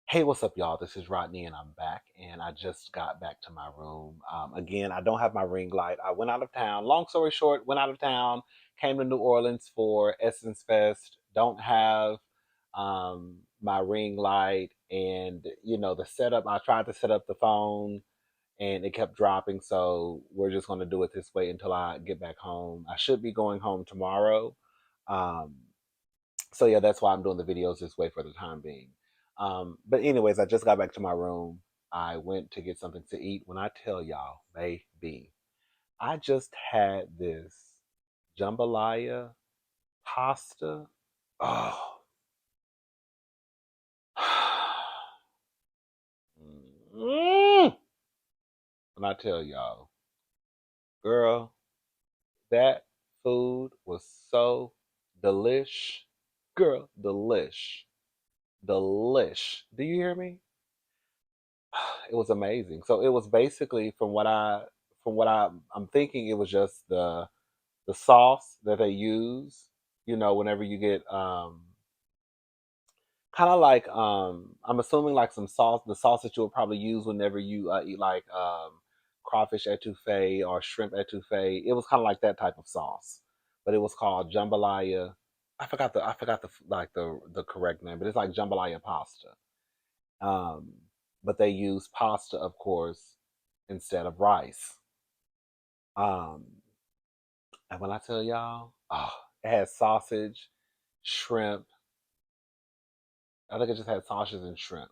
Hey, what's up, y'all? This is Rodney, and I'm back. And I just got back to my room. Again, I don't have my ring light. I went out of town. Long story short, went out of town, came to New Orleans for Essence Fest. Don't have my ring light, and the setup. I tried to set up the phone, and it kept dropping. So we're just going to do it this way until I get back home. I should be going home tomorrow. Um, so yeah, that's why I'm doing the videos this way for the time being. But anyways, I just got back to my room. I went to get something to eat. When I tell y'all, baby, I just had this jambalaya pasta. Oh, mm. When I tell y'all, girl, that food was so delish. Girl, delish. Delish. Do you hear me? It was amazing. So it was basically I'm thinking, it was just the sauce that they use, whenever you get kind of like I'm assuming like some sauce, the sauce that you would probably use whenever you eat like crawfish etouffee or shrimp etouffee. It was kind of like that type of sauce, but it was called jambalaya. I forgot the like the correct name, but it's like jambalaya pasta. Um, but they use pasta, of course, instead of rice. Um, and when I tell y'all, oh, it had sausage, shrimp. I think it just had sausage and shrimp.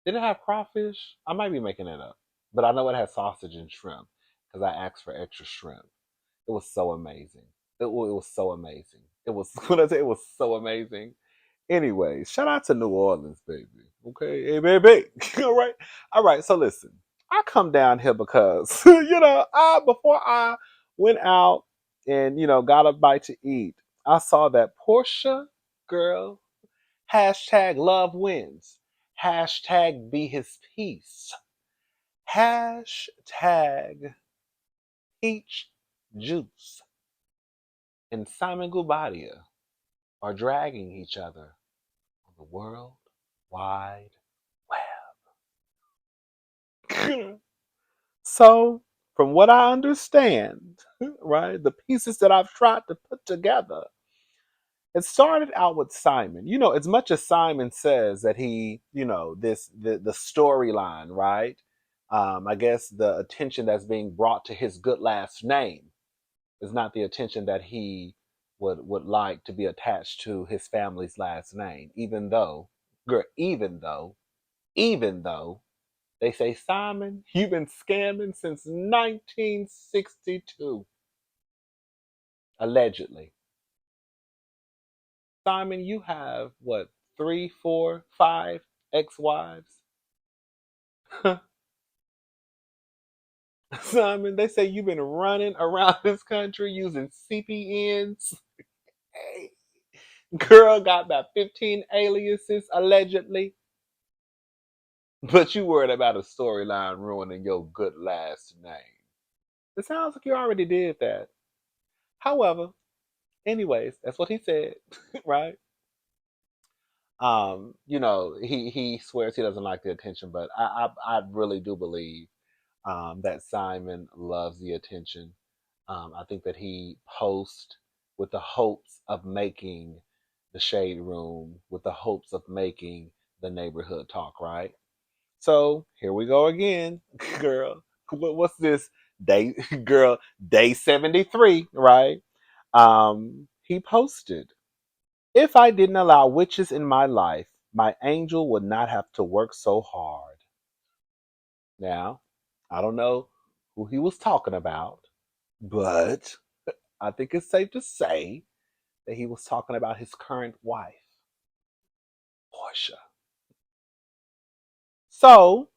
Did it have crawfish? I might be making it up, but I know it had sausage and shrimp because I asked for extra shrimp. It was so amazing. It was so amazing. It was when I say it was so amazing. Anyways, shout out to New Orleans, baby. Okay, hey, baby. All right, all right. So listen, I come down here because I before I went out and got a bite to eat, I saw that Porsha girl hashtag love wins, hashtag be his peace, hashtag peach juice, and Simon Gubadia are dragging each other on the world wide web. So, from what I understand, right, the pieces that I've tried to put together, it started out with Simon. As much as Simon says that he, the storyline, right? I guess the attention that's being brought to his good last name is not the attention that he would like to be attached to his family's last name, girl, even though they say, Simon, you've been scamming since 1962, allegedly. Simon, you have what, three, four, five ex-wives? Simon, they say you've been running around this country using CPNs. Hey, girl got about 15 aliases, allegedly. But you worried about a storyline ruining your good last name. It sounds like you already did that. However, anyways, that's what he said, right? He swears he doesn't like the attention, but I really do believe that Simon loves the attention. I think that he posts with the hopes of making the shade room, with the hopes of making the neighborhood talk, right? So here we go again, girl. What's this day, girl? Day 73, right? He posted, if I didn't allow witches in my life, my angel would not have to work so hard. Now, I don't know who he was talking about, but I think it's safe to say that he was talking about his current wife, Porsha. So,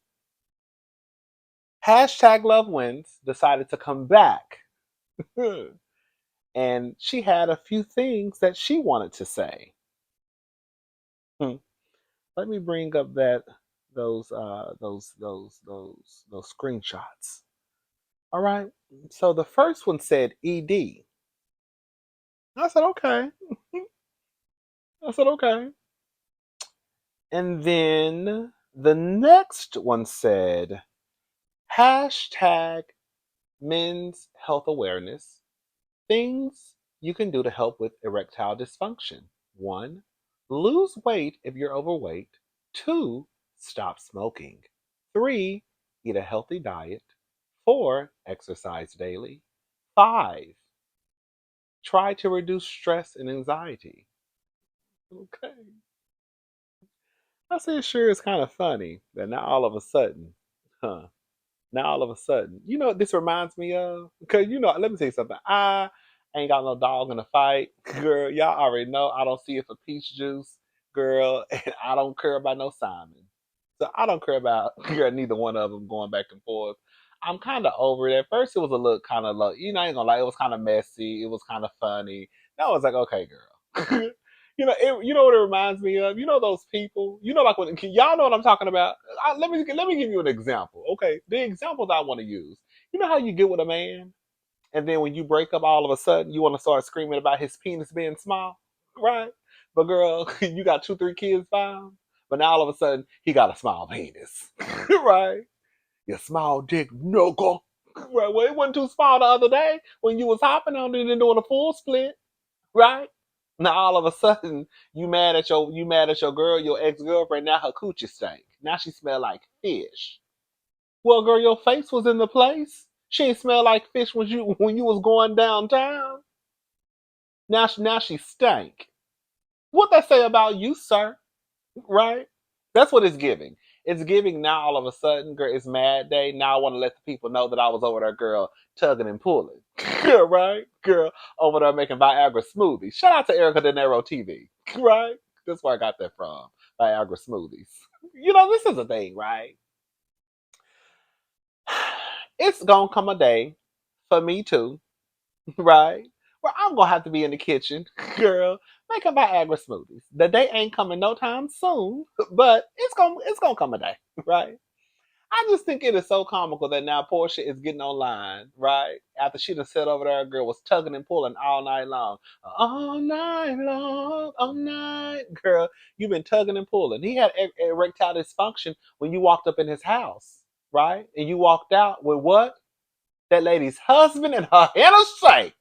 hashtag love wins decided to come back. And she had a few things that she wanted to say. Hmm. Let me bring up those screenshots. All right. So the first one said ED. I said okay. I said okay. And then the next one said, hashtag men's health awareness. Things you can do to help with erectile dysfunction. One, lose weight if you're overweight. Two, stop smoking. Three, eat a healthy diet. Four, exercise daily. Five, try to reduce stress and anxiety. Okay. I said, sure, it's kind of funny that now all of a sudden, huh? Now all of a sudden, you know what this reminds me of? Because let me tell you something. I ain't got no dog in the fight, girl. Y'all already know I don't see it for peach juice, girl, and I don't care about no Simon. So I don't care about girl, neither one of them going back and forth. I'm kind of over it. At first, it was a little kind of low. I ain't gonna lie, it was kind of messy. It was kind of funny. Now I was like, okay, girl. You know what it reminds me of. You know those people. Like when y'all know what I'm talking about. Let me give you an example. Okay, the examples I want to use. You know how you get with a man, and then when you break up, all of a sudden you want to start screaming about his penis being small, right? But girl, you got 2, 3 kids by him, but now all of a sudden he got a small penis, right? Your small dick knuckle. Right, well, it wasn't too small the other day when you was hopping on it and doing a full split, right? Now all of a sudden you mad at your girl, your ex-girlfriend. Now her coochie stank. Now she smell like fish. Well, girl, your face was in the place. She ain't smell like fish when you was going downtown. Now she stank. What that say about you, sir? Right? That's what it's giving. It's giving now all of a sudden, girl, it's mad day. Now I want to let the people know that I was over there, girl, tugging and pulling. Right? Girl, over there making Viagra smoothies. Shout out to Erica De Niro TV. Right? That's where I got that from. Viagra smoothies. This is a thing, right? It's gonna come a day for me too, right? Where I'm gonna have to be in the kitchen, girl, making Viagra smoothies. The day ain't coming no time soon, but it's gonna come a day, right? I just think it is so comical that now Porsha is getting online, right? After she done sat over there, a girl was tugging and pulling all night long. All night long, all night. Girl, you've been tugging and pulling. He had erectile dysfunction when you walked up in his house, right? And you walked out with what? That lady's husband and her inner saint.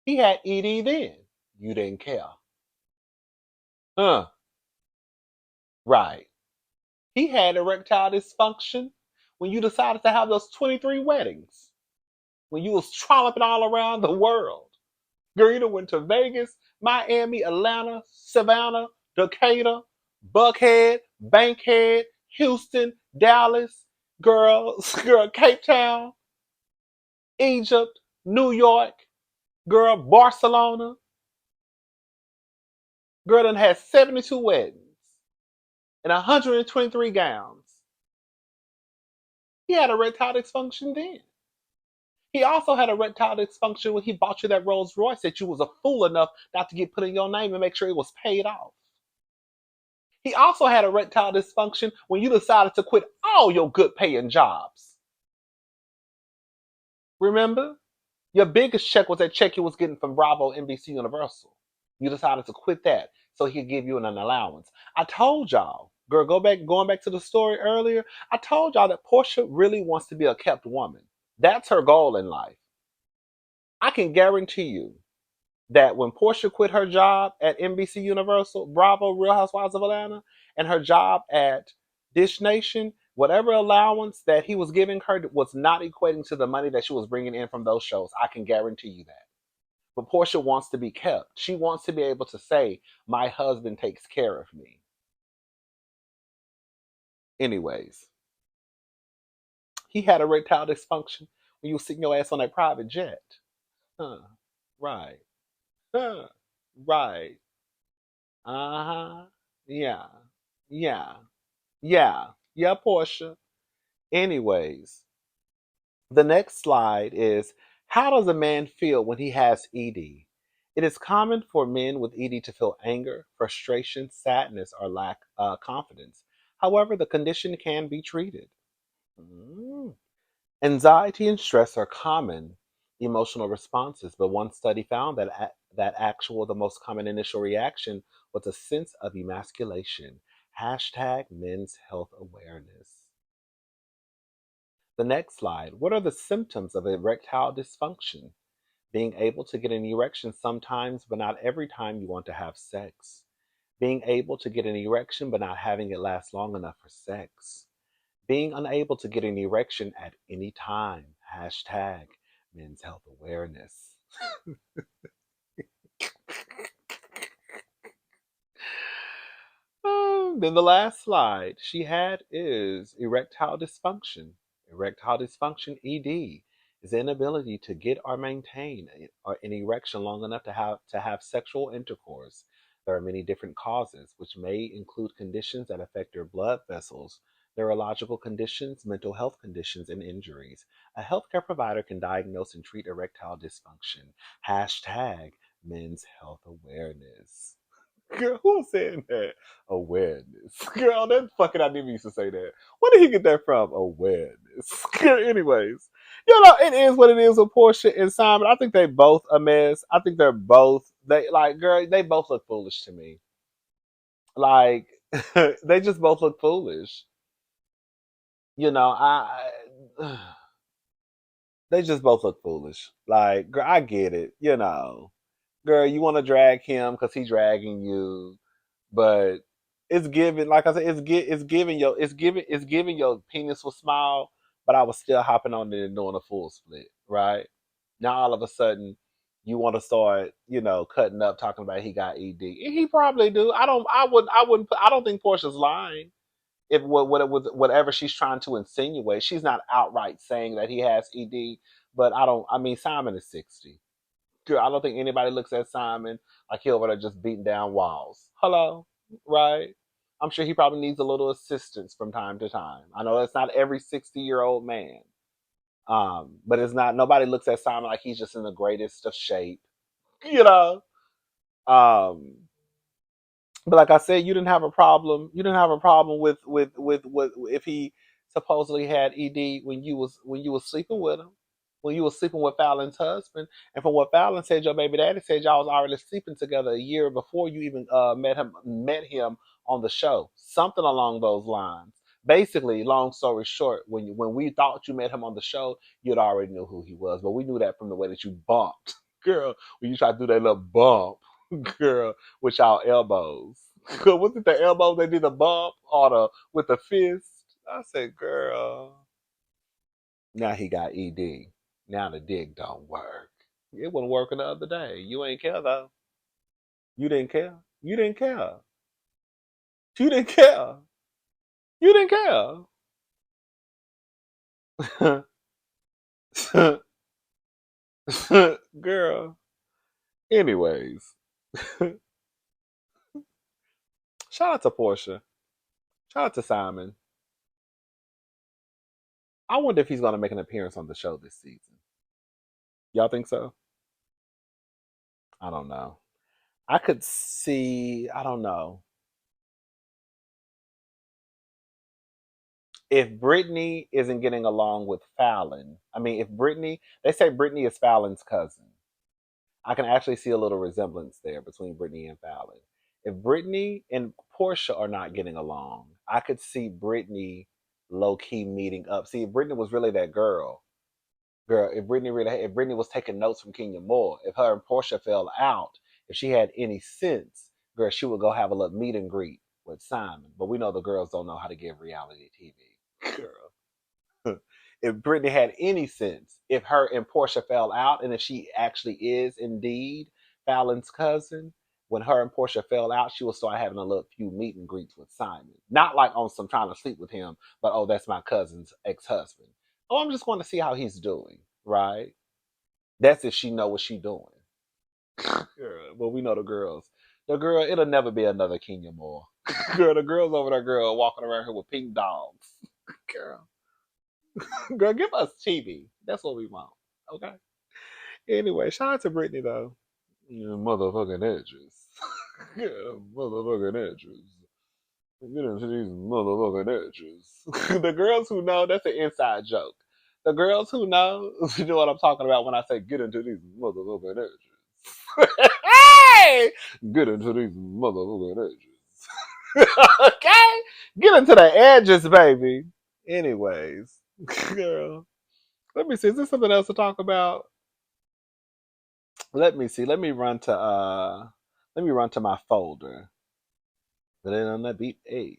He had ED then. You didn't care. Huh, right. He had erectile dysfunction when you decided to have those 23 weddings. When you was trolloping all around the world. Girl, you done went to Vegas, Miami, Atlanta, Savannah, Decatur, Buckhead, Bankhead, Houston, Dallas, girl, Cape Town, Egypt, New York, girl, Barcelona. Girl done had 72 weddings and 123 gowns. He had erectile dysfunction then. He also had erectile dysfunction when he bought you that Rolls Royce that you was a fool enough not to get put in your name and make sure it was paid off. He also had erectile dysfunction when you decided to quit all your good paying jobs. Remember? Your biggest check was that check you was getting from Bravo, NBC Universal. You decided to quit that so he could give you an allowance. I told y'all, girl, going back to the story earlier, I told y'all that Porsha really wants to be a kept woman. That's her goal in life. I can guarantee you that when Portia quit her job at NBC Universal, Bravo, Real Housewives of Atlanta, and her job at Dish Nation, whatever allowance that he was giving her was not equating to the money that she was bringing in from those shows. I can guarantee you that. But Portia wants to be kept. She wants to be able to say, my husband takes care of me. Anyways, he had erectile dysfunction when you were sitting your ass on that private jet. Huh. Right. Huh. Right. Uh-huh. Yeah. Yeah. Yeah. Yeah, Portia. Anyways, the next slide is, how does a man feel when he has ED? It is common for men with ED to feel anger, frustration, sadness, or lack confidence. However, the condition can be treated. Mm. Anxiety and stress are common emotional responses, but one study found that the most common initial reaction with a sense of emasculation. Hashtag men's health awareness. The next slide. What are the symptoms of erectile dysfunction? Being able to get an erection sometimes, but not every time you want to have sex. Being able to get an erection, but not having it last long enough for sex. Being unable to get an erection at any time. Hashtag men's health awareness. Then the last slide she had is erectile dysfunction. Erectile dysfunction, ED, is the inability to get or maintain an erection long enough to have sexual intercourse. There are many different causes, which may include conditions that affect your blood vessels, neurological conditions, mental health conditions, and injuries. A healthcare provider can diagnose and treat erectile dysfunction. Hashtag men's health awareness. Girl, who was saying that? Awareness. Girl, that fucking I never used to say that. Where did he get that from? Awareness. Girl, anyways, it is what it is with Porsha and Simon. I think they both a mess. I think girl, they both look foolish to me. Like, they just both look foolish. You know, they just both look foolish. Like, girl, I get it. Girl, you want to drag him because he's dragging you. But it's giving, like I said, it's giving your penis was small, but I was still hopping on it and doing a full split, right? Now all of a sudden you want to start, cutting up, talking about he got ED. And he probably do. I don't think Portia's lying. If what it was, whatever she's trying to insinuate, she's not outright saying that he has ED. But I mean, Simon is 60. Girl, I don't think anybody looks at Simon like he over there just beating down walls. Hello, right? I'm sure he probably needs a little assistance from time to time. I know that's not every 60-year-old man, but it's not. Nobody looks at Simon like he's just in the greatest of shape, you know. Um, but like I said, you didn't have a problem. You didn't have a problem with if he supposedly had ED when you was sleeping with him, when you was sleeping with Fallon's husband. And from what Fallon said, your baby daddy said y'all was already sleeping together a year before you even met him on the show. Something along those lines. Basically, long story short, when we thought you met him on the show, you'd already knew who he was. But we knew that from the way that you bumped, girl. When you tried to do that little bump, girl, with y'all elbows. Was it the elbow they did the bump or with the fist? I said, girl. Now he got ED. Now the dick don't work. It wasn't working the other day. You ain't care though. You didn't care. You didn't care. You didn't care. You didn't care. Girl. Anyways, shout out to Portia. Shout out to Simon. I wonder if he's gonna make an appearance on the show this season. Y'all think so? I don't know. I could see, I don't know. If Brittany isn't getting along with Fallon, I mean, if Brittany, they say Brittany is Fallon's cousin. I can actually see a little resemblance there between Brittany and Fallon. If Brittany and Portia are not getting along, I could see Brittany low key meeting up. See, if Brittany was really that girl, if Brittany was taking notes from Kenya Moore, if her and Portia fell out, if she had any sense, girl, she would go have a little meet and greet with Simon. But we know the girls don't know how to give reality TV. Girl. If Brittany had any sense, if her and Portia fell out, and if she actually is indeed Fallon's cousin, when her and Portia fell out, she will start having a little few meet and greets with Simon. Not like on some trying to sleep with him, but oh, that's my cousin's ex-husband. Oh, I'm just going to see how he's doing, right? That's if she know what she doing. Girl, well, we know the girls. The girl, it'll never be another Kenya Moore. Girl, the girls over there, girl, walking around here with pink dogs. Girl, girl, give us TV. That's what we want. Okay. Anyway, shout out to Brittany though. You motherfucking edges. Yeah, motherfucking edges. Get into these motherfucking edges. The girls who know, that's an inside joke. The girls who know, you know what I'm talking about when I say get into these motherfucking edges. Hey, get into these motherfucking edges. Okay, get into the edges, baby. Anyways, girl, let me see. Is there something else to talk about? Let me see. Let me run to my folder. But then on that beat, hey.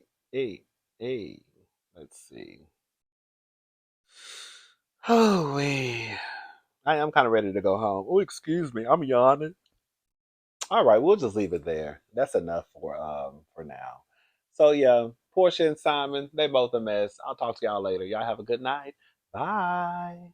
Let's see. Oh wait. I'm kind of ready to go home. Oh, excuse me. I'm yawning. All right, we'll just leave it there. That's enough for now. So yeah, Portia and Simon, they both a mess. I'll talk to y'all later. Y'all have a good night. Bye.